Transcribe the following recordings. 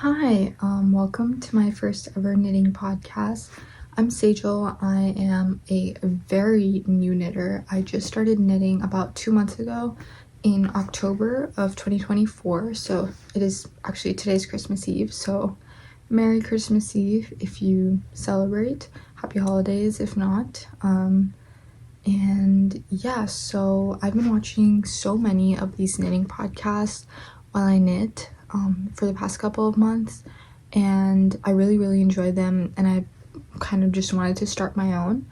Hi, welcome to my first ever knitting podcast. I'm Sejal. I am a very new knitter. I just started knitting about 2 months ago in October of 2024. So it is actually today's Christmas Eve. So Merry Christmas Eve if you celebrate. Happy holidays if not. And yeah, so I've been watching so many of these knitting podcasts while I knit for the past couple of months, and I really enjoy them, and I kind of just wanted to start my own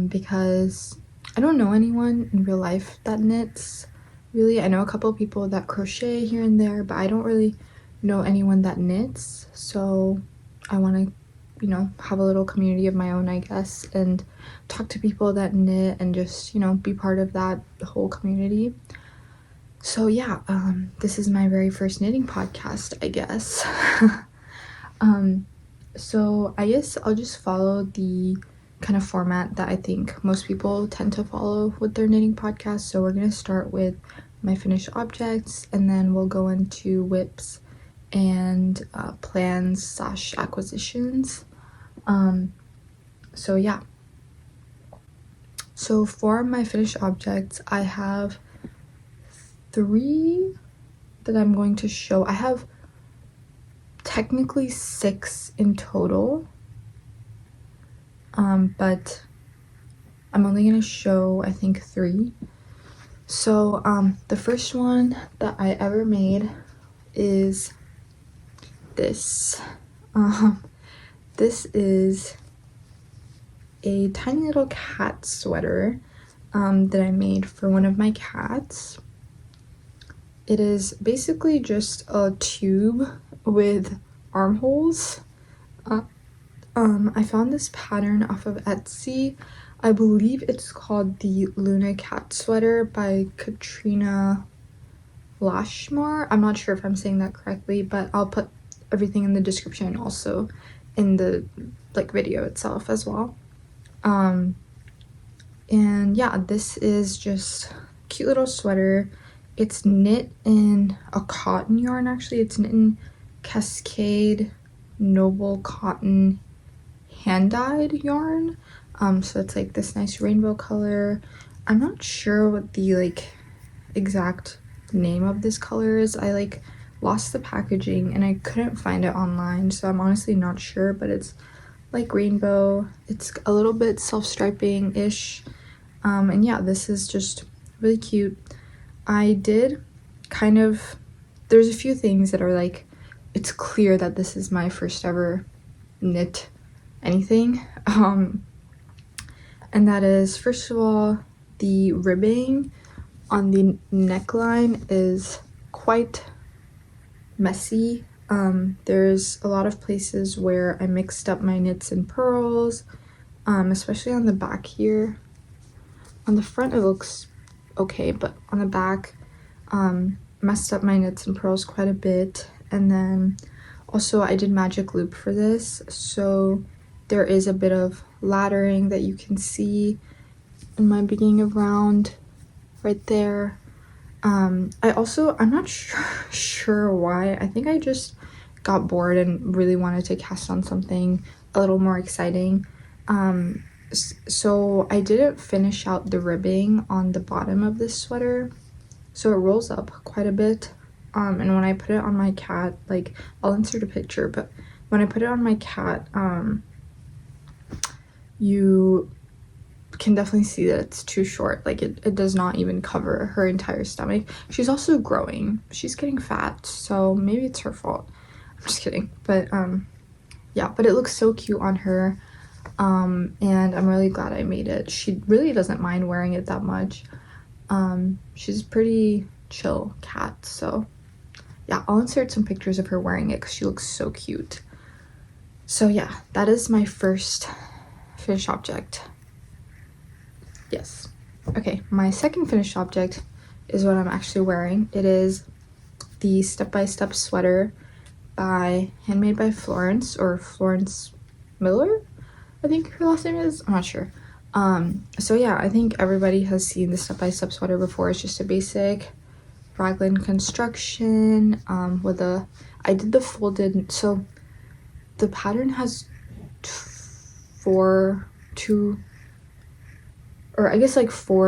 because I don't know anyone in real life that knits. Really, I know a couple of people that crochet here and there, but I don't really know anyone that knits, so I want to have a little community of my own, I guess, and talk to people that knit and just be part of that whole community. So yeah, this is my very first knitting podcast, I guess. So I guess I'll just follow the kind of format that I think most people tend to follow with their knitting podcast. So we're gonna start with my finished objects, and then we'll go into whips and plans / acquisitions. So yeah. So for my finished objects, I have 3 that I'm going to show. I have technically 6 in total, but I'm only going to show, I think, 3. So the first one that I ever made is this. This is a tiny little cat sweater that I made for one of my cats. It is basically just a tube with armholes. I found this pattern off of Etsy. I believe it's called the Luna Cat Sweater by Katrina Lashmar. I'm not sure if I'm saying that correctly, but I'll put everything in the description and also in the video itself as well. And yeah, this is just a cute little sweater. It's knit in a cotton yarn. Actually, it's knit in Cascade Noble Cotton hand-dyed yarn. So it's like this nice rainbow color. I'm not sure what the exact name of this color is. I lost the packaging and I couldn't find it online, so I'm honestly not sure, but it's like rainbow. It's a little bit self-striping ish, and yeah, this is just really cute. I did there's a few things that are it's clear that this is my first ever knit anything, and that is, first of all, the ribbing on the neckline is quite messy. There's a lot of places where I mixed up my knits and purls, especially on the back here. On the front it looks okay, but on the back, messed up my knits and purls quite a bit. And then also I did magic loop for this, so there is a bit of laddering that you can see in my beginning of round right there. I'm not sure why. I think I just got bored and really wanted to cast on something a little more exciting. So I didn't finish out the ribbing on the bottom of this sweater, so it rolls up quite a bit. And when I put it on my cat, I'll insert a picture, but when I put it on my cat, you can definitely see that it's too short. It does not even cover her entire stomach. She's also growing. She's getting fat, so maybe it's her fault. I'm just kidding. But yeah, but it looks so cute on her. And I'm really glad I made it. She really doesn't mind wearing it that much. She's a pretty chill cat, so yeah, I'll insert some pictures of her wearing it because she looks so cute. So yeah, that is my first finished object. Yes. Okay, my second finished object is what I'm actually wearing. It is the Step by Step sweater handmade by Florence, or Florence Miller, I think her last name is. I'm not sure. So yeah, I think everybody has seen the Step by Step sweater before. It's just a basic raglan construction with I did the folded, so the pattern has four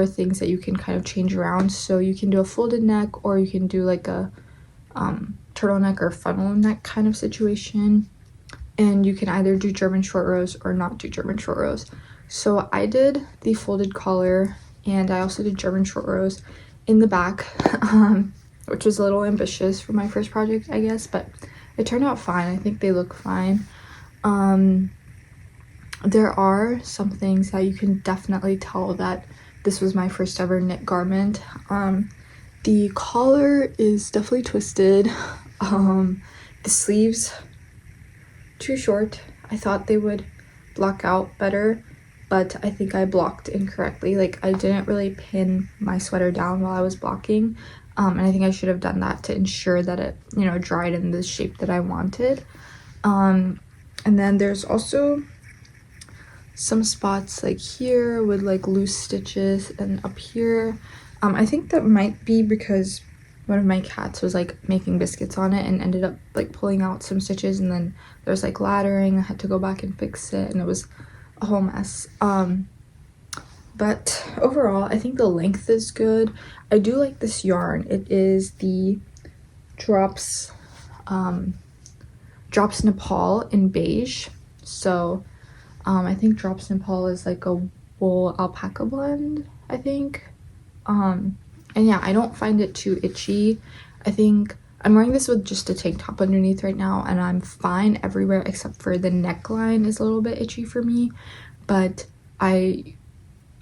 things that you can kind of change around. So you can do a folded neck, or you can do like a turtleneck or funnel neck kind of situation, and you can either do German short rows or not do German short rows. So I did the folded collar, and I also did German short rows in the back, which was a little ambitious for my first project, I guess, but it turned out fine. I think they look fine. There are some things that you can definitely tell that this was my first ever knit garment. The collar is definitely twisted. The sleeves too short. I thought they would block out better, but I think I blocked incorrectly. Like, I didn't really pin my sweater down while I was blocking, and I think I should have done that to ensure that it, you know, dried in the shape that I wanted. And then there's also some spots like here with like loose stitches, and up here. I think that might be because one of my cats was like making biscuits on it and ended up like pulling out some stitches, and then there's like laddering. I had to go back and fix it, and it was a whole mess. But overall, I think the length is good. I do like this yarn. It is the Drops Nepal in beige. So I think Drops Nepal is like a wool alpaca blend, I think. And yeah, I don't find it too itchy. I think I'm wearing this with just a tank top underneath right now, and I'm fine everywhere except for the neckline is a little bit itchy for me, but I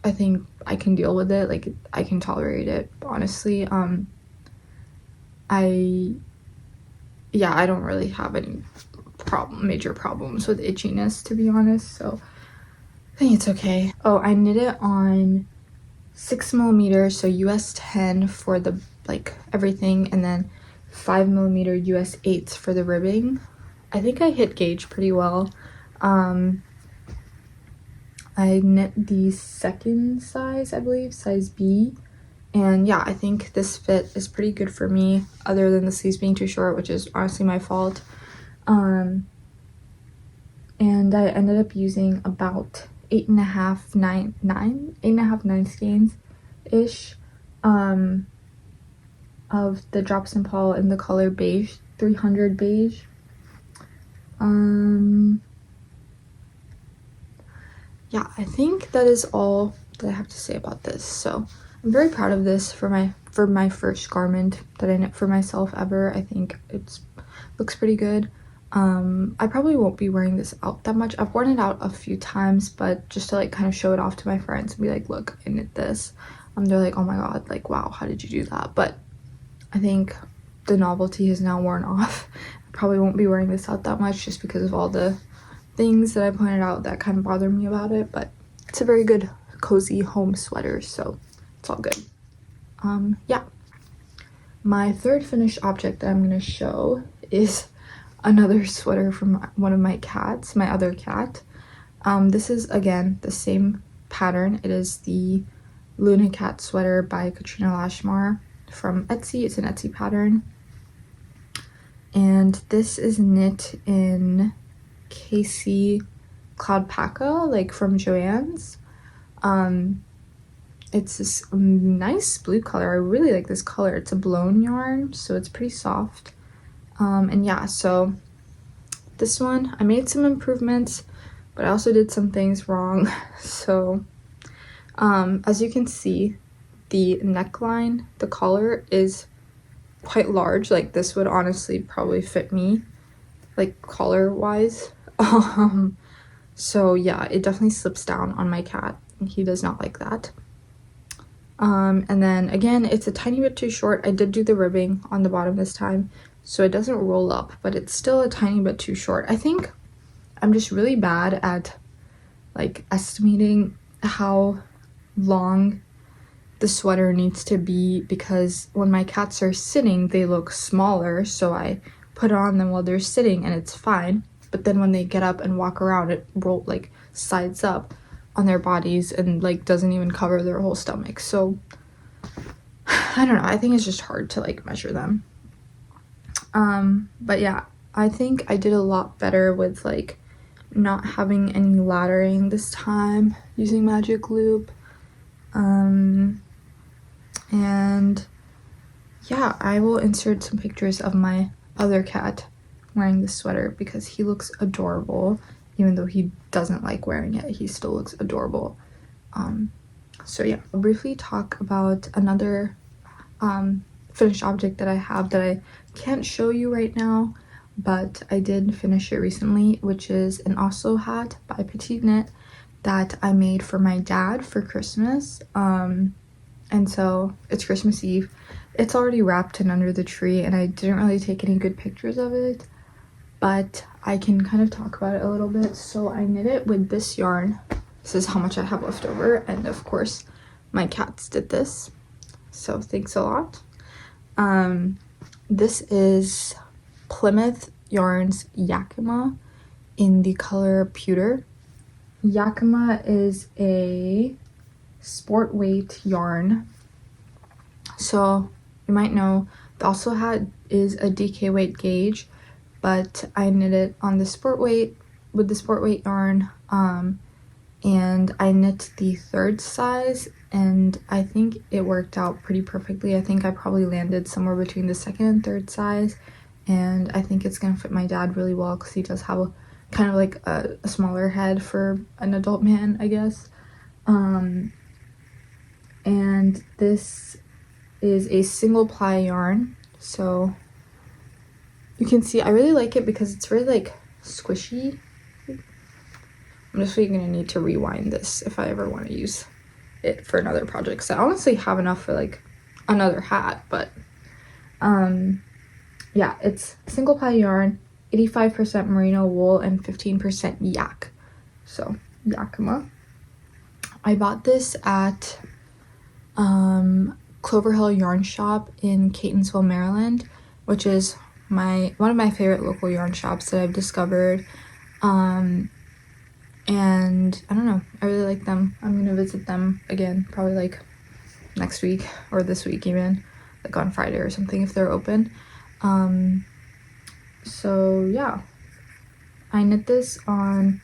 think I can deal with it. Like, I can tolerate it, honestly. I don't really have any major problems with itchiness, to be honest, so I think it's okay. Oh, I knit it on 6mm, so US 10 for the like everything, and then 5mm US 8s for the ribbing. I think I hit gauge pretty well. I knit the second size, I believe, size B, and yeah, I think this fit is pretty good for me, other than the sleeves being too short, which is honestly my fault. And I ended up using about 8.5 skeins ish of the Drops Nepal in the color beige, 300 beige. Yeah, I think that is all that I have to say about this. So I'm very proud of this for my first garment that I knit for myself ever. I think it looks pretty good. I probably won't be wearing this out that much. I've worn it out a few times, but just to like kind of show it off to my friends and be like, look, I knit this. They're like, oh my god, like, wow, how did you do that? But I think the novelty has now worn off. I probably won't be wearing this out that much just because of all the things that I pointed out that kind of bother me about it, but it's a very good cozy home sweater, so it's all good. Yeah, my third finished object that I'm gonna show is another sweater from one of my cats, my other cat. This is again the same pattern. It is the Luna Cat sweater by Katrina Lashmar from Etsy. It's an Etsy pattern, and this is knit in KC Cloudpaca, like from Joann's. It's this nice blue color. I really like this color. It's a blown yarn, so it's pretty soft. And yeah, so this one I made some improvements, but I also did some things wrong. So as you can see, the neckline, the collar is quite large. Like, this would honestly probably fit me, like, collar wise. So yeah, it definitely slips down on my cat, and he does not like that. And then again, it's a tiny bit too short. I did do the ribbing on the bottom this time, so it doesn't roll up, but it's still a tiny bit too short. I think I'm just really bad at like estimating how long the sweater needs to be, because when my cats are sitting, they look smaller, so I put on them while they're sitting and it's fine. But then when they get up and walk around, it like sides up on their bodies and like doesn't even cover their whole stomach. So I don't know, I think it's just hard to like measure them. But yeah, I think I did a lot better with like not having any laddering this time using Magic Loop. And yeah, I will insert some pictures of my other cat wearing this sweater because he looks adorable. Even though he doesn't like wearing it, he still looks adorable. So yeah, I'll briefly talk about another finished object that I have that I can't show you right now, but I did finish it recently, which is an Oslo hat by Petite Knit that I made for my dad for Christmas. And so it's Christmas Eve. It's already wrapped and under the tree, and I didn't really take any good pictures of it, but I can kind of talk about it a little bit. So I knit it with this yarn. This is how much I have left over, and of course my cats did this, so thanks a lot. This is Plymouth Yarns Yakima in the color Pewter. Yakima is a sport weight yarn, so you might know the also hat is a DK weight gauge, but I knit it on the sport weight with the sport weight yarn, and I knit the 3rd size, and I think it worked out pretty perfectly. I think I probably landed somewhere between the 2nd and 3rd size, and I think it's gonna fit my dad really well because he does have a kind of like a smaller head for an adult man, I guess. And this is a single ply yarn, so you can see I really like it because it's really like squishy. I'm just really gonna need to rewind this if I ever want to use it for another project, because I honestly have enough for like another hat. But yeah, it's single ply yarn, 85% merino wool and 15% yak, so Yakima. I bought this at Clover Hill Yarn Shop in Catonsville, Maryland, which is one of my favorite local yarn shops that I've discovered. And I don't know, I really like them. I'm gonna visit them again probably like next week or this week, even like on Friday or something if they're open. So yeah, I knit this on,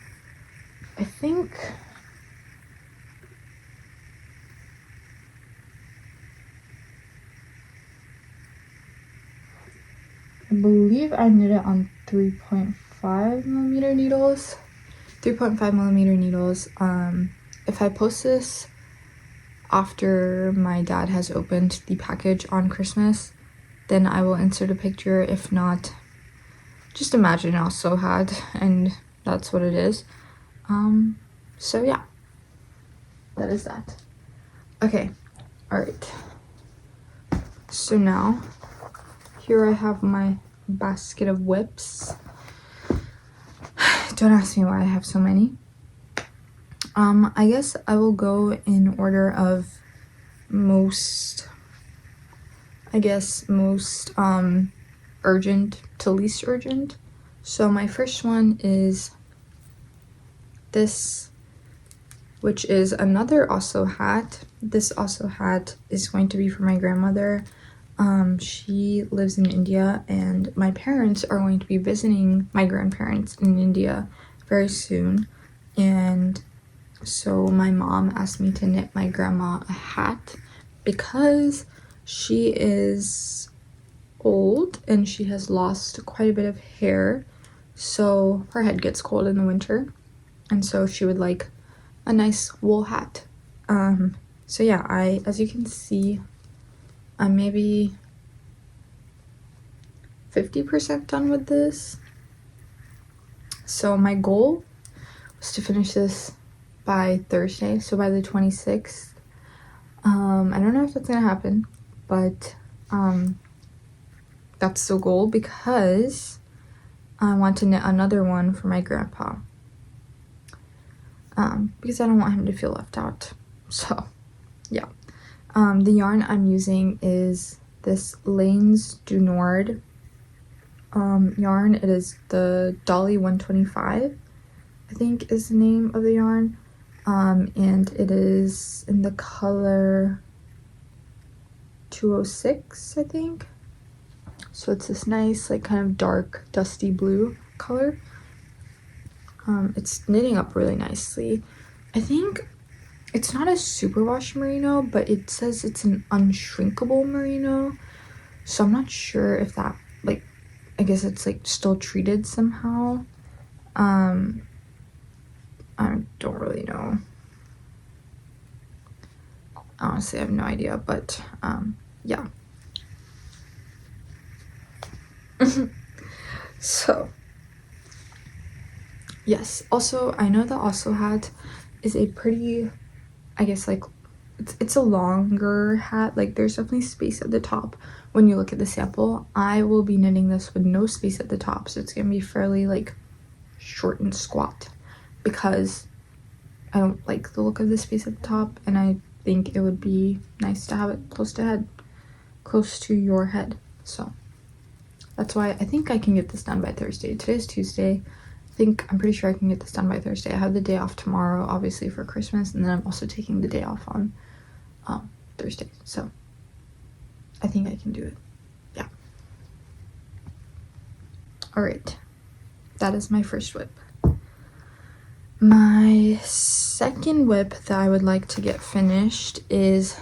I think, I believe I knit it on 3.5 millimeter needles. 3.5 millimeter needles. If I post this after my dad has opened the package on Christmas, then I will insert a picture. If not, just imagine I also had, and that's what it is. So yeah, that is that. Okay, all right. So now, here I have my basket of whips. Don't ask me why I have so many. I guess I will go in order of most urgent to least urgent. So my first one is this, which is another Oslo hat. This Oslo hat is going to be for my grandmother. She lives in India, and my parents are going to be visiting my grandparents in India very soon, and so my mom asked me to knit my grandma a hat because she is old and she has lost quite a bit of hair, so her head gets cold in the winter, and so she would like a nice wool hat. So yeah, as you can see, I'm maybe 50% done with this. So my goal was to finish this by Thursday, so by the 26th. I don't know if that's gonna happen, but that's the goal because I want to knit another one for my grandpa, because I don't want him to feel left out. So yeah. The yarn I'm using is this Lanes du Nord yarn. It is the Dolly 125, I think is the name of the yarn, and it is in the color 206, I think. So it's this nice, like, kind of dark, dusty blue color. It's knitting up really nicely. I think it's not a superwash merino, but it says it's an unshrinkable merino. So I'm not sure if that, like, I guess it's, like, still treated somehow. I don't really know. Honestly, I have no idea, but, yeah. So, yes. Also, I know the Oslo hat is a pretty, I guess, like, it's a longer hat. Like, there's definitely space at the top when you look at the sample. I will be knitting this with no space at the top, so it's gonna be fairly, like, short and squat because I don't like the look of the space at the top, and I think it would be nice to have it close to your head. So that's why I think I can get this done by Thursday. Today's Tuesday. I'm pretty sure I can get this done by Thursday. I have the day off tomorrow, obviously, for Christmas, and then I'm also taking the day off on Thursday. So I think I can do it. Yeah. All right. That is my first whip. My second whip that I would like to get finished is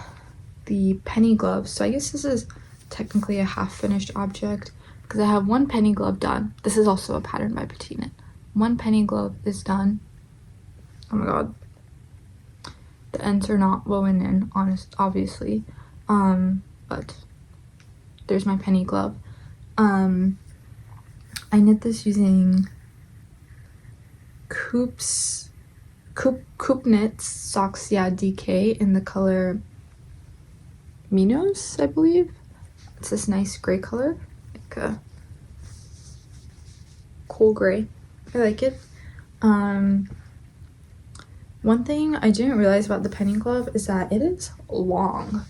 the penny glove. So I guess this is technically a half finished object because I have one penny glove done. This is also a pattern by Petite Knit. One penny glove is done. Oh my god. The ends are not woven in, obviously. But there's my penny glove. I knit this using Coop Knits Socks DK in the color Minos, I believe. It's this nice gray color, like a cool gray. I like it. One thing I didn't realize about the penny glove is that it is long.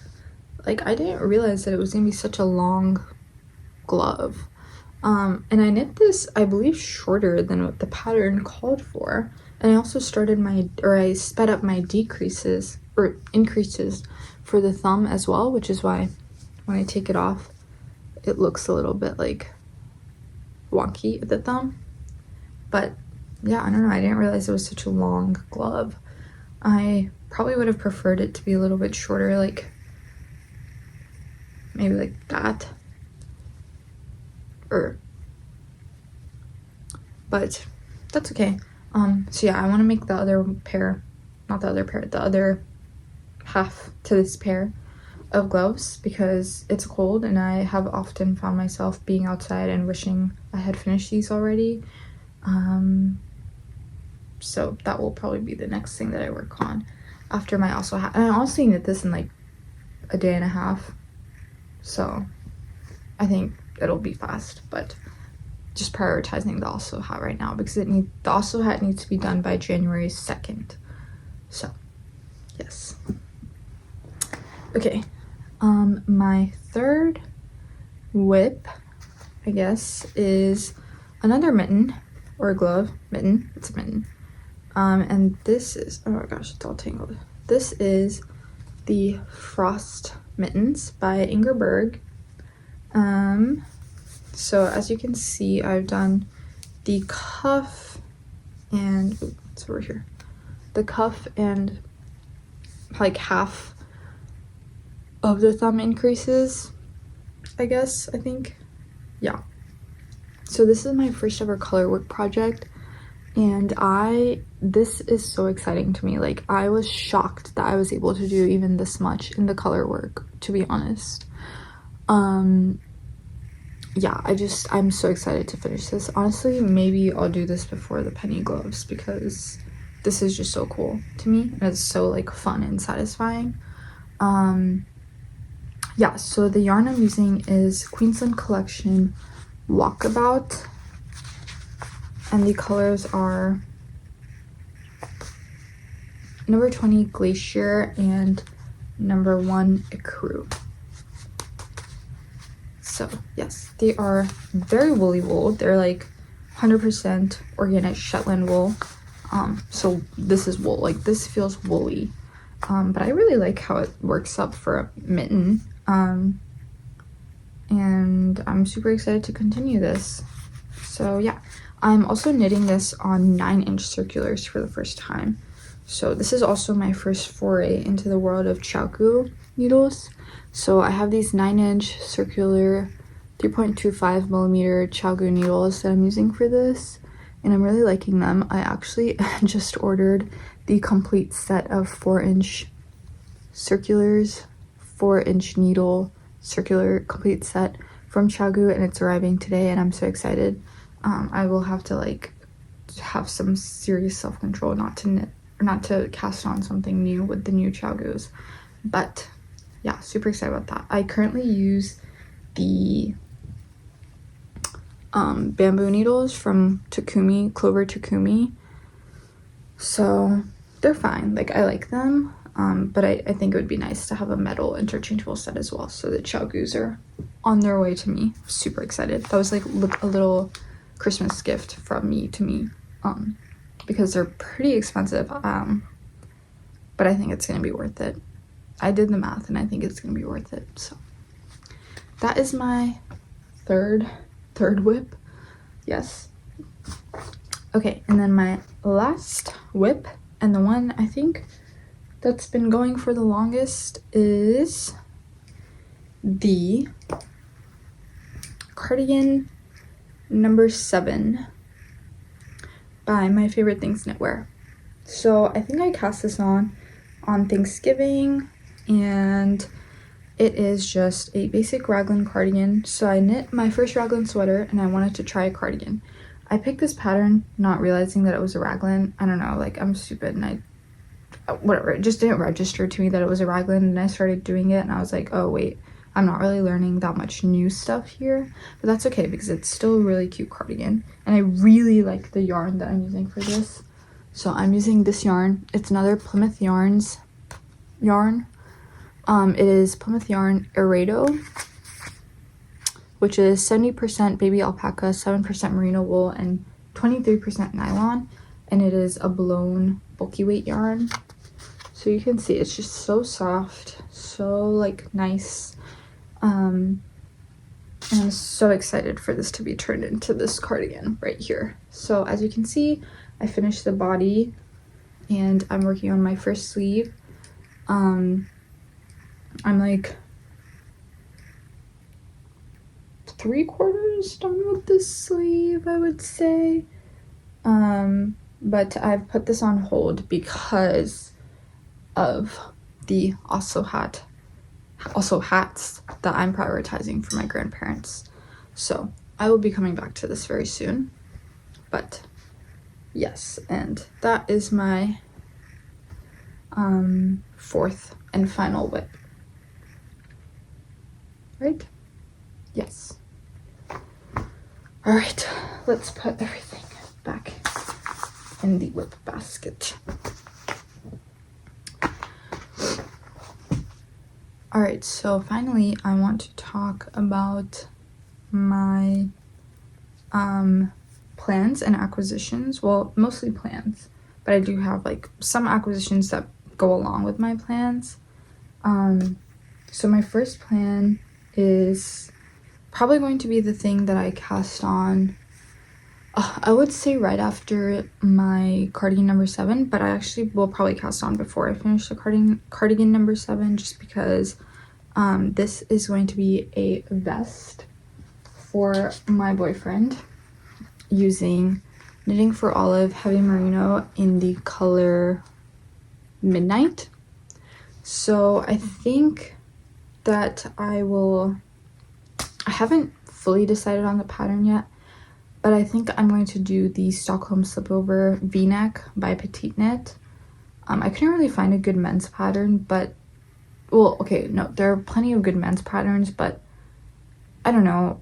Like, I didn't realize that it was gonna be such a long glove. And I knit this, I believe, shorter than what the pattern called for. And I also I sped up my increases for the thumb as well, which is why when I take it off, it looks a little bit, like, wonky at the thumb. But yeah, I don't know, I didn't realize it was such a long glove. I probably would have preferred it to be a little bit shorter, like, maybe like that. But that's okay. So yeah, I want to make the other half to this pair of gloves because it's cold and I have often found myself being outside and wishing I had finished these already. So that will probably be the next thing that I work on after my Oslo hat. And I honestly knit this in like a day and a half, so I think it'll be fast, but just prioritizing the Oslo hat right now because the Oslo hat needs to be done by January 2nd. So yes. Okay, my third whip, I guess, is another mitten or a glove. Mitten. It's a mitten. And this is, oh my gosh, it's all tangled. This is the Frost Mittens by Inger Berg. So as you can see, I've done the cuff and it's over here. The cuff and like half of the thumb increases, I think. Yeah. So this is my first ever color work project, and this is so exciting to me. Like, I was shocked that I was able to do even this much in the color work, to be honest. Yeah, I'm so excited to finish this. Honestly, maybe I'll do this before the penny gloves because this is just so cool to me and it's so like fun and satisfying. Yeah, so the yarn I'm using is Queensland Collection Walkabout, and the colors are number 20 Glacier and number 1 Ecru. So yes, they are very woolly wool. They're like 100% organic Shetland wool. So this is wool, like this feels woolly. But I really like how it works up for a mitten. and I'm super excited to continue this. So yeah, I'm also knitting this on 9-inch circulars for the first time. So this is also my first foray into the world of chaku needles. So I have these 9-inch circular 3.25 millimeter chaku needles that I'm using for this, and I'm really liking them. I actually just ordered the complete set of 4-inch circulars, 4-inch needle circular complete set from Chagu, and it's arriving today, and I'm so excited. I will have to like have some serious self-control not to knit or not to cast on something new with the new Chagus, but yeah, super excited about that. I currently use the bamboo needles from Takumi, Clover Takumi, so they're fine. Like, I like them, but I think it would be nice to have a metal interchangeable set as well. So the Chagus are on their way to me. Super excited. That was like a little Christmas gift from me to me, because they're pretty expensive, but I think it's gonna be worth it. I did the math and I think it's gonna be worth it. So that is my third whip. Yes. Okay, and then my last whip, and the one I think that's been going for the longest, is the cardigan number 7 by My Favorite Things Knitwear. So I think I cast this on Thanksgiving, and it is just a basic raglan cardigan. So I knit my first raglan sweater and I wanted to try a cardigan. I picked this pattern not realizing that it was a raglan. I don't know, like, I'm stupid, and whatever, it just didn't register to me that it was a raglan, and I started doing it and I was like, oh wait, I'm not really learning that much new stuff here, but that's okay because it's still a really cute cardigan, and I really like the yarn that I'm using for this. So I'm using this yarn. It's another Plymouth Yarns yarn. It is Plymouth Yarn Eredo, which is 70% baby alpaca, 7% merino wool, and 23% nylon, and it is a blown bulky weight yarn. So you can see it's just so soft, so like nice, and I'm so excited for this to be turned into this cardigan right here. So as you can see, I finished the body and I'm working on my first sleeve. I'm like 3/4 done with this sleeve, I would say, but I've put this on hold because of the Oslo hats that I'm prioritizing for my grandparents. So I will be coming back to this very soon, but yes, and that is my fourth and final whip, right? Yes. All right, let's put everything back in the whip basket. All right, so finally I want to talk about my plans and acquisitions. Well, mostly plans, but I do have like some acquisitions that go along with my plans. So my first plan is probably going to be the thing that I cast on, I would say right after my cardigan number 7, but I actually will probably cast on before I finish the cardigan number 7, just because this is going to be a vest for my boyfriend using Knitting for Olive Heavy Merino in the color Midnight. So I think that I haven't fully decided on the pattern yet, but I think I'm going to do the Stockholm Slipover V-neck by Petite Knit. I couldn't really find a good men's pattern, but, well, okay, no, there are plenty of good men's patterns, but I don't know,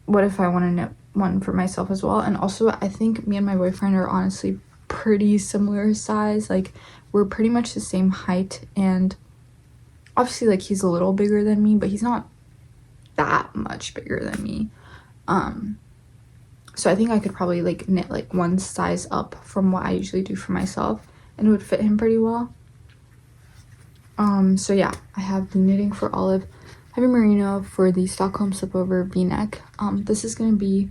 what if I want to knit one for myself as well? And also, I think me and my boyfriend are honestly pretty similar size. Like, we're pretty much the same height, and obviously, like, he's a little bigger than me, but he's not that much bigger than me. So I think I could probably like knit like one size up from what I usually do for myself, and it would fit him pretty well. So yeah, I have the Knitting for Olive heavy merino for the Stockholm slipover v-neck. This is going to be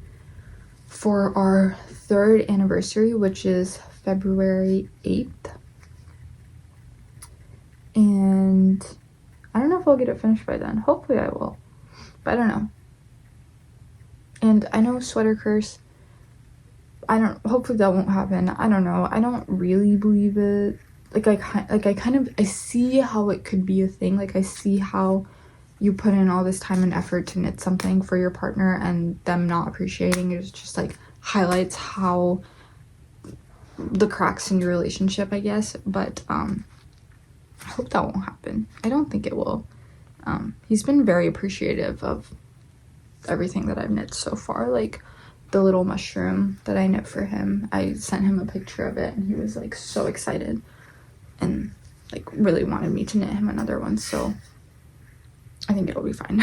for our 3rd anniversary, which is February 8th. And I don't know if I'll get it finished by then. Hopefully I will, but I don't know. And I know sweater curse, hopefully that won't happen. I don't know. I don't really believe it. I see how it could be a thing. Like, I see how you put in all this time and effort to knit something for your partner, and them not appreciating it just like highlights how the cracks in your relationship, I guess. But I hope that won't happen. I don't think it will. He's been very appreciative of everything that I've knit so far. Like the little mushroom that I knit for him, I sent him a picture of it and he was like so excited and like really wanted me to knit him another one, so I think it'll be fine.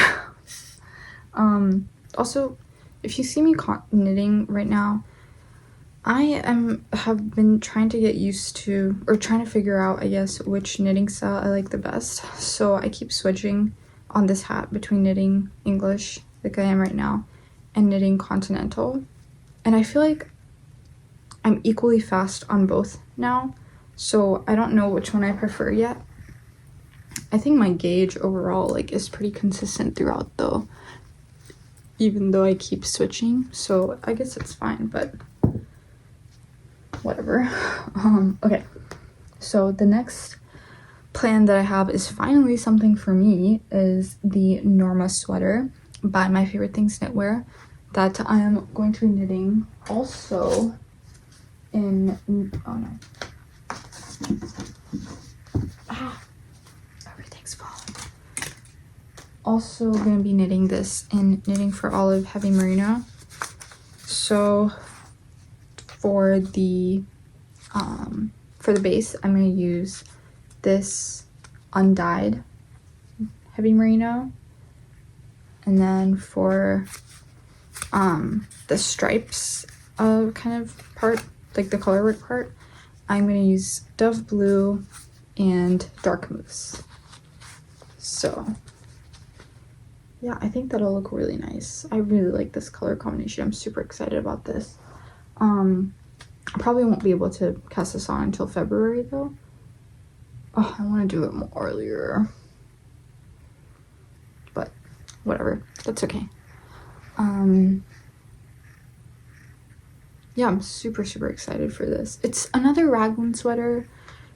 Also, if you see me knitting right now, I have been trying to get used to, or trying to figure out, I guess, which knitting style I like the best. So I keep switching on this hat between knitting English, like I am right now, and knitting continental. And I feel like I'm equally fast on both now, so I don't know which one I prefer yet. I think my gauge overall like is pretty consistent throughout though, even though I keep switching, so I guess it's fine, but whatever. Okay, so the next plan that I have is finally something for me, is the Norma sweater by My Favorite Things Knitwear that I am going to be knitting also in, oh no, everything's falling. Also going to be knitting this in Knitting for Olive heavy merino. So for the base, I'm going to use this undyed heavy merino, and then for the stripes kind of part, like the colorwork part, I'm going to use Dove Blue and Dark Mousse. So yeah, I think that'll look really nice. I really like this color combination. I'm super excited about this. I probably won't be able to cast this on until February though. Oh, I want to do it more earlier, but whatever, that's okay. Yeah, I'm super excited for this. It's another raglan sweater,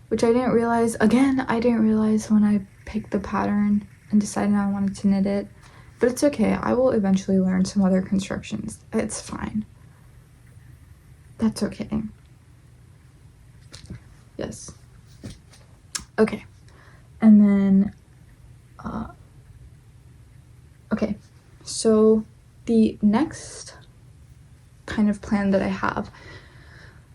which I didn't realize when I picked the pattern and decided I wanted to knit it, but it's okay. I will eventually learn some other constructions. It's fine. That's okay. Yes. Okay. And then okay, so the next kind of plan that I have,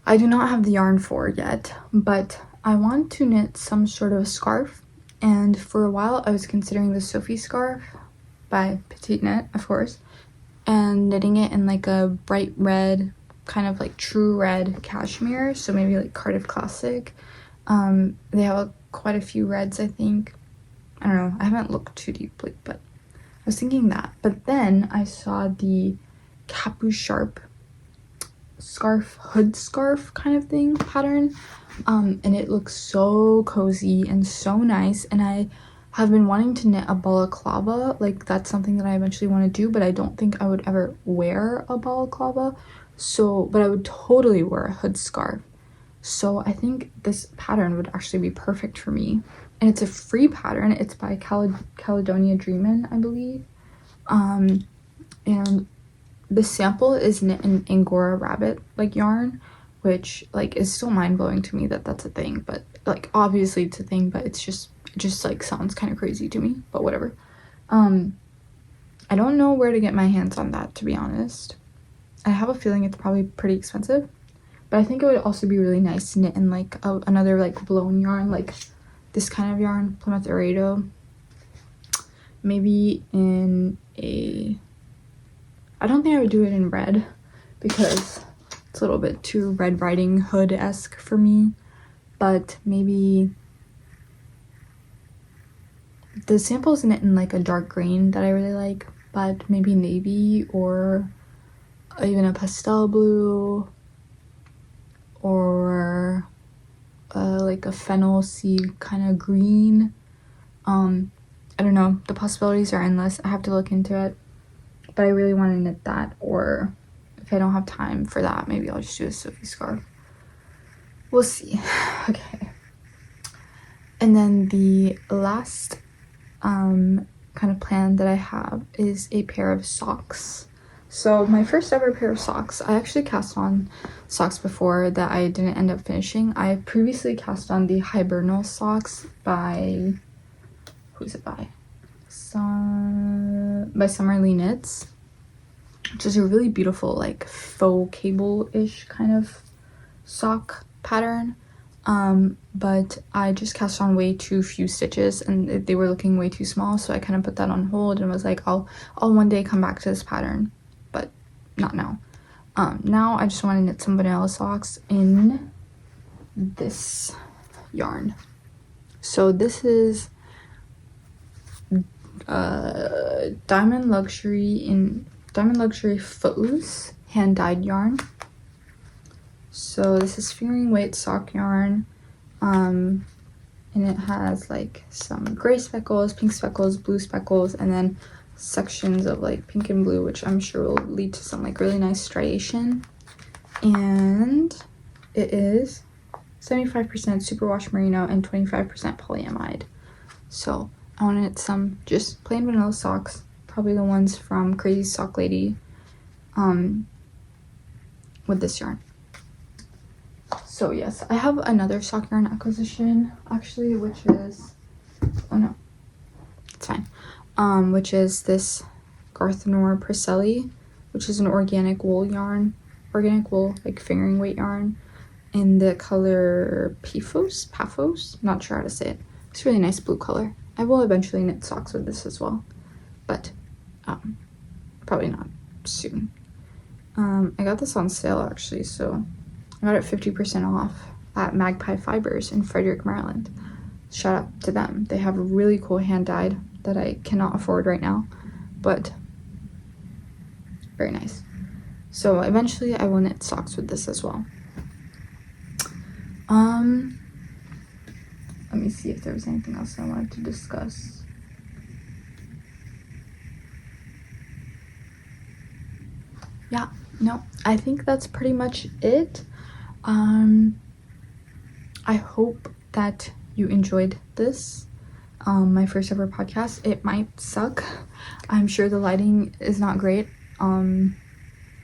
I do not have the yarn for yet, but I want to knit some sort of scarf, and for a while I was considering the Sophie scarf by Petite Knit, of course, and knitting it in like a bright red, kind of like true red cashmere, so maybe like Cardiff Classic. They have quite a few reds, I think. I don't know, I haven't looked too deeply, but I was thinking that. But then I saw the Capu Sharp scarf, hood scarf kind of thing pattern, and it looks so cozy and so nice, and I have been wanting to knit a balaclava. Like, that's something that I eventually want to do, but I don't think I would ever wear a balaclava, so, but I would totally wear a hood scarf. So I think this pattern would actually be perfect for me, and it's a free pattern. It's by Caledonia Dreamin', I believe, and the sample is knit in Angora rabbit like yarn, which like is still mind-blowing to me that that's a thing, but like obviously it's a thing, but it just like sounds kind of crazy to me, but whatever. I don't know where to get my hands on that, to be honest. I have a feeling it's probably pretty expensive, but I think it would also be really nice to knit in like another like blown yarn, like this kind of yarn, Plymouth Laredo, maybe in a, I don't think I would do it in red because it's a little bit too Red Riding Hood-esque for me, but maybe the sample isn't in like a dark green that I really like, but maybe navy or even a pastel blue or like a fennel seed kind of green. I don't know, the possibilities are endless. I have to look into it, but I really want to knit that, or if I don't have time for that, maybe I'll just do a Sophie scarf. We'll see. Okay. And then the last kind of plan that I have is a pair of socks. So my first ever pair of socks, I actually cast on socks before that I didn't end up finishing. I previously cast on the Hibernal socks by, who's it by? By Summerly Knits, which is a really beautiful like faux cable-ish kind of sock pattern. But I just cast on way too few stitches and they were looking way too small, so I kind of put that on hold and was like, I'll one day come back to this pattern, but not now. Now I just want to knit some vanilla socks in this yarn. So this is Diamond Luxury Footloose hand dyed yarn. So this is fingering weight sock yarn, and it has like some gray speckles, pink speckles, blue speckles, and then sections of like pink and blue, which I'm sure will lead to some like really nice striation. And it is 75% superwash merino and 25% polyamide. So I want to knit some just plain vanilla socks, probably the ones from Crazy Sock Lady, with this yarn. So yes, I have another sock yarn acquisition actually, which is, oh no, it's fine, which is this Garthenor Priscelli, which is an organic wool like fingering weight yarn in the color Paphos, not sure how to say it. It's a really nice blue color. I will eventually knit socks with this as well, but probably not soon. I got this on sale actually, so I got it 50% off at Magpie Fibers in Frederick, Maryland. Shout out to them. They have a really cool hand dyed that I cannot afford right now, but very nice. So eventually I will knit socks with this as well. Let me see if there was anything else I wanted to discuss. Yeah, no, I think that's pretty much it. I hope that you enjoyed this, my first ever podcast. It might suck. I'm sure the lighting is not great,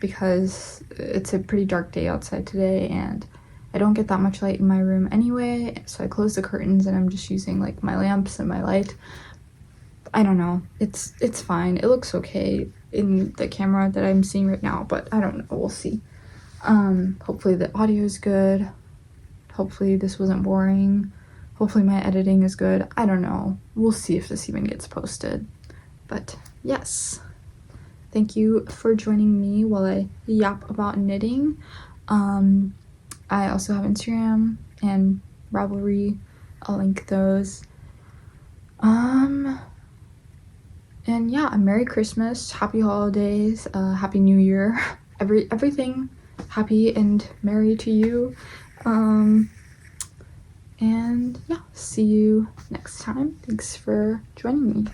because it's a pretty dark day outside today and I don't get that much light in my room anyway, so I closed the curtains and I'm just using like my lamps and my light. I don't know, it's fine. It looks okay in the camera that I'm seeing right now, but I don't know, we'll see. Hopefully the audio is good. Hopefully this wasn't boring. Hopefully my editing is good. I don't know. We'll see if this even gets posted. But yes, thank you for joining me while I yap about knitting. I also have Instagram and Ravelry. I'll link those. And yeah, Merry Christmas, Happy Holidays, Happy New Year, everything happy and merry to you. And yeah, see you next time. Thanks for joining me.